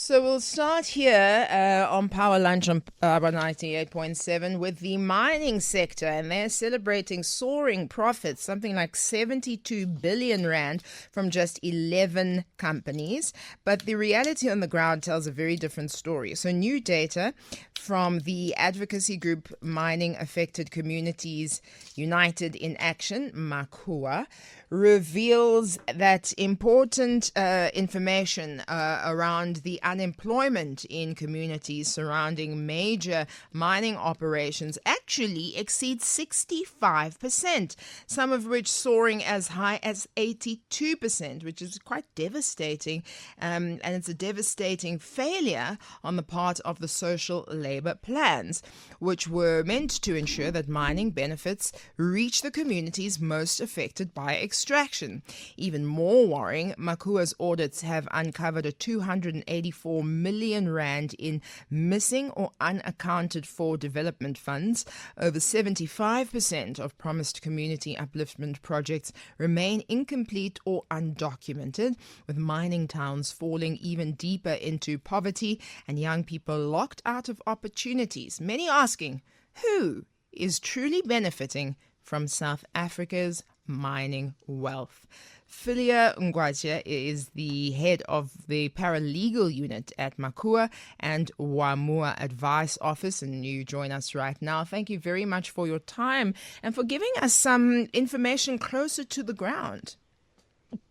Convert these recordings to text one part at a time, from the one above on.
So we'll start here on Power Lunch on Power 98.7 with the mining sector, and they're celebrating soaring profits, something like 72 billion rand from just 11 companies. But the reality on the ground tells a very different story. So new data from the advocacy group Mining Affected Communities United in Action, Makua, reveals that important information around the unemployment in communities surrounding major mining operations actually exceeds 65%, some of which soaring as high as 82%, which is quite devastating. And it's a devastating failure on the part of the social labor plans, which were meant to ensure that mining benefits reach the communities most affected by extraction. Even more worrying, Makua's audits have uncovered a 284 million rand in missing or unaccounted for development funds. Over 75% of promised community upliftment projects remain incomplete or undocumented, with mining towns falling even deeper into poverty and young people locked out of opportunities. Many asking, who is truly benefiting from South Africa's mining wealth? Philia Ngwatia is the head of the paralegal unit at Makua and Wamua Advice Office, and you join us right now. Thank you very much for your time and for giving us some information closer to the ground.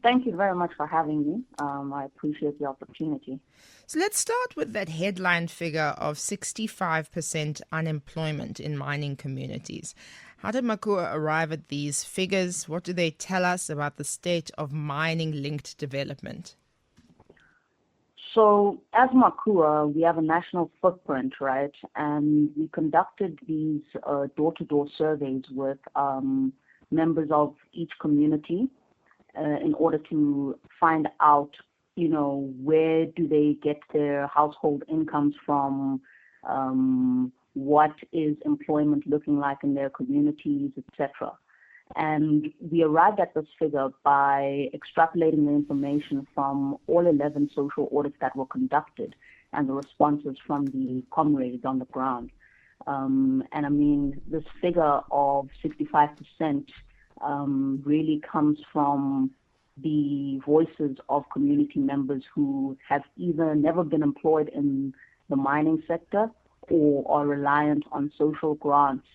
Thank you very much for having me. I appreciate the opportunity. So let's start with that headline figure of 65% unemployment in mining communities. How did Makua arrive at these figures? What do they tell us about the state of mining-linked development? So as Makua, we have a national footprint, right? And we conducted these door-to-door surveys with members of each community in order to find out, where do they get their household incomes from, what is employment looking like in their communities, etc. And we arrived at this figure by extrapolating the information from all 11 social audits that were conducted and the responses from the comrades on the ground. This figure of 65% really comes from the voices of community members who have either never been employed in the mining sector or are reliant on social grants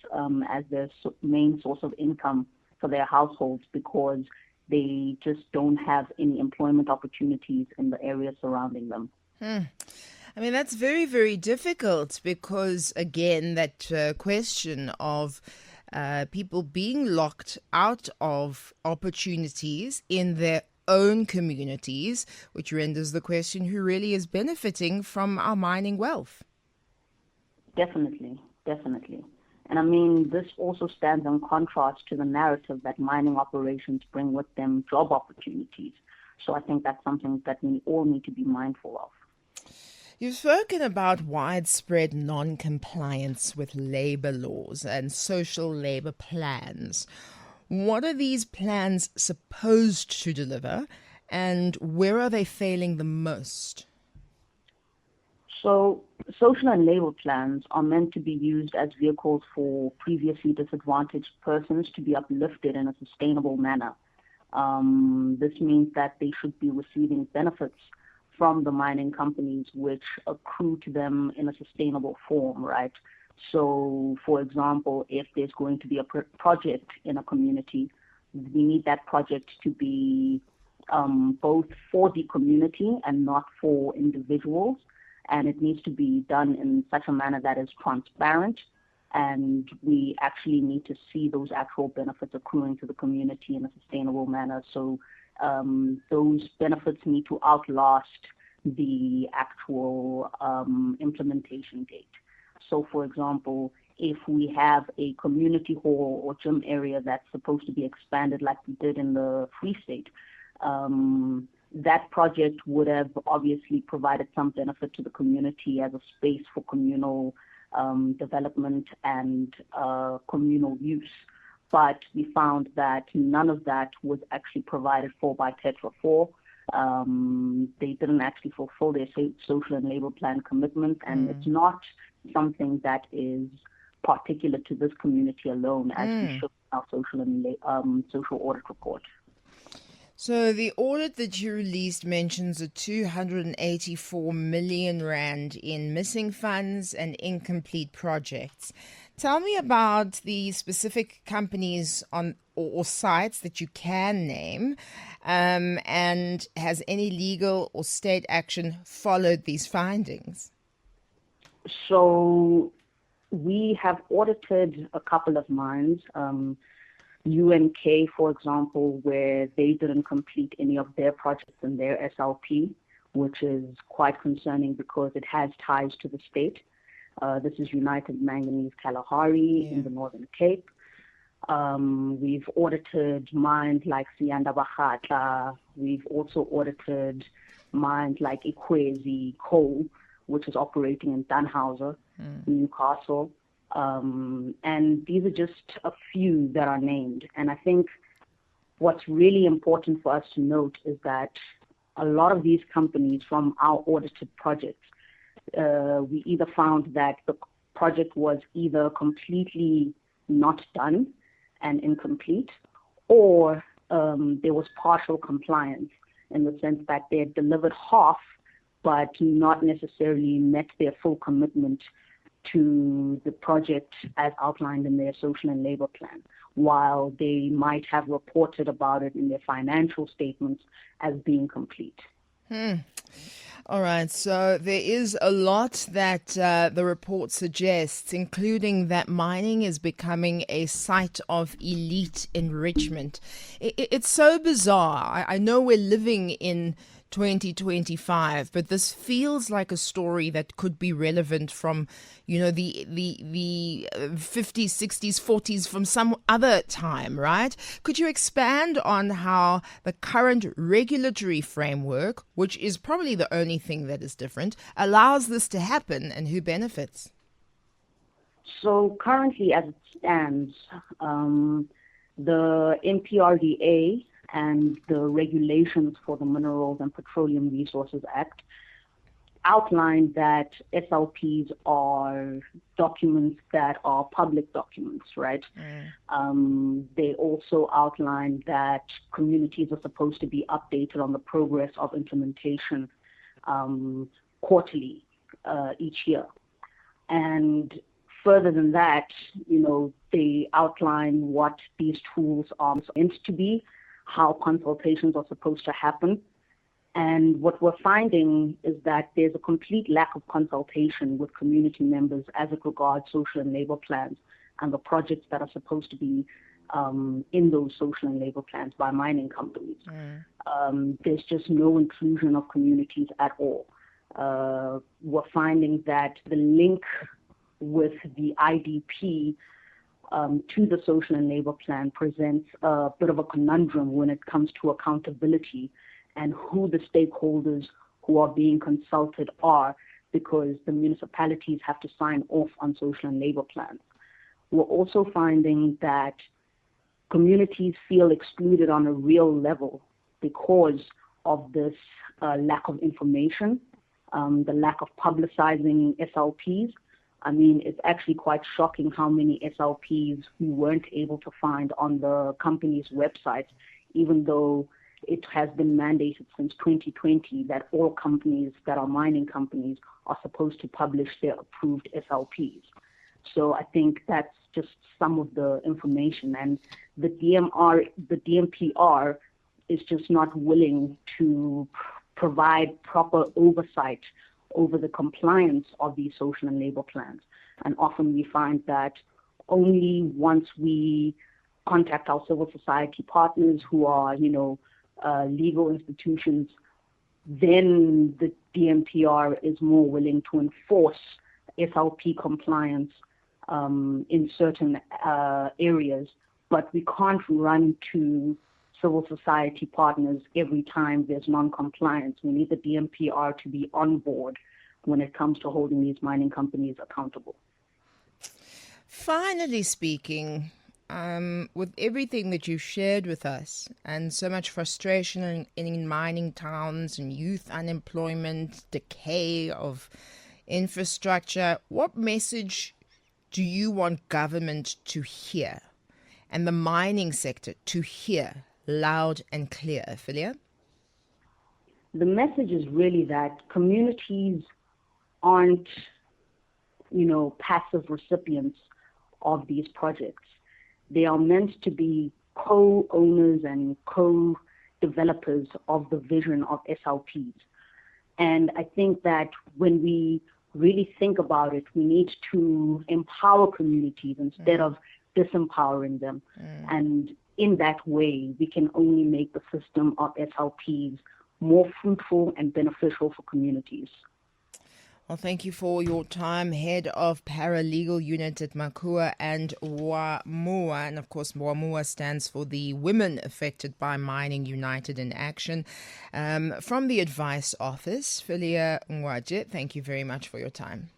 as their main source of income for their households because they just don't have any employment opportunities in the area surrounding them. That's very, very difficult because, again, that question of people being locked out of opportunities in their own communities, which renders the question who really is benefiting from our mining wealth. Definitely. And this also stands in contrast to the narrative that mining operations bring with them job opportunities. So I think that's something that we all need to be mindful of. You've spoken about widespread non-compliance with labor laws and social labor plans. What are these plans supposed to deliver, and where are they failing the most? So social and labor plans are meant to be used as vehicles for previously disadvantaged persons to be uplifted in a sustainable manner. This means that they should be receiving benefits from the mining companies which accrue to them in a sustainable form, right? So, for example, if there's going to be a project in a community, we need that project to be both for the community and not for individuals. And it needs to be done in such a manner that is transparent. And we actually need to see those actual benefits accruing to the community in a sustainable manner. So those benefits need to outlast the actual implementation date. So, for example, if we have a community hall or gym area that's supposed to be expanded like we did in the Free State, that project would have obviously provided some benefit to the community as a space for communal development and communal use. But we found that none of that was actually provided for by Tetra 4. They didn't actually fulfill their social and labor plan commitments, and it's not something that is particular to this community alone, as we show in our social audit report. So the audit that you released mentions a 284 million rand in missing funds and incomplete projects. Tell me about the specific companies on or sites that you can name, and has any legal or state action followed these findings? So we have audited a couple of mines. UNK, for example, where they didn't complete any of their projects in their SLP, which is quite concerning because it has ties to the state. This is United Manganese Kalahari in the Northern Cape. We've audited mines like Sianda Bagata. We've also audited mines like Ikwezi Coal, which is operating in Tannhauser, Newcastle. And these are just a few that are named. And I think what's really important for us to note is that a lot of these companies from our audited projects, we either found that the project was either completely not done and incomplete, or there was partial compliance in the sense that they had delivered half, but not necessarily met their full commitment to the project as outlined in their social and labor plan, while they might have reported about it in their financial statements as being complete. All right, so there is a lot that the report suggests, including that mining is becoming a site of elite enrichment. It's so bizarre. I know we're living in 2025, but this feels like a story that could be relevant from, the 50s, 60s, 40s, from some other time, right? Could you expand on how the current regulatory framework, which is probably the only thing that is different, allows this to happen, and who benefits? So currently, as it stands, the MPRDA and the regulations for the Minerals and Petroleum Resources Act outline that SLPs are documents that are public documents, right? They also outline that communities are supposed to be updated on the progress of implementation quarterly each year. And further than that, they outline what these tools are meant to be, how consultations are supposed to happen. And what we're finding is that there's a complete lack of consultation with community members as it regards social and labor plans and the projects that are supposed to be in those social and labor plans by mining companies. There's just no inclusion of communities at all. We're finding that the link with the IDP to the social and labor plan presents a bit of a conundrum when it comes to accountability and who the stakeholders who are being consulted are, because the municipalities have to sign off on social and labor plans. We're also finding that communities feel excluded on a real level because of this lack of information, the lack of publicizing SLPs. I mean, it's actually quite shocking how many SLPs we weren't able to find on the company's website, even though it has been mandated since 2020 that all companies that are mining companies are supposed to publish their approved SLPs. So I think that's just some of the information. And the DMPR is just not willing to provide proper oversight over the compliance of these social and labor plans. And often we find that only once we contact our civil society partners who are, legal institutions, then the DMPR is more willing to enforce SLP compliance in certain areas. But we can't run to civil society partners every time there's non-compliance. We need the DMPR to be on board when it comes to holding these mining companies accountable. Finally speaking, with everything that you've shared with us and so much frustration in mining towns and youth unemployment, decay of infrastructure, what message do you want government to hear and the mining sector to hear loud and clear, Philia? The message is really that communities aren't, passive recipients of these projects. They are meant to be co-owners and co-developers of the vision of SLPs. And I think that when we really think about it, we need to empower communities instead of disempowering them. And in that way, we can only make the system of SLPs more fruitful and beneficial for communities. Well, thank you for your time, Head of Paralegal Unit at Makua and WAMUA. And of course, WAMUA stands for the Women Affected by Mining United in Action. From the Advice Office, Philia Ngwaje, thank you very much for your time.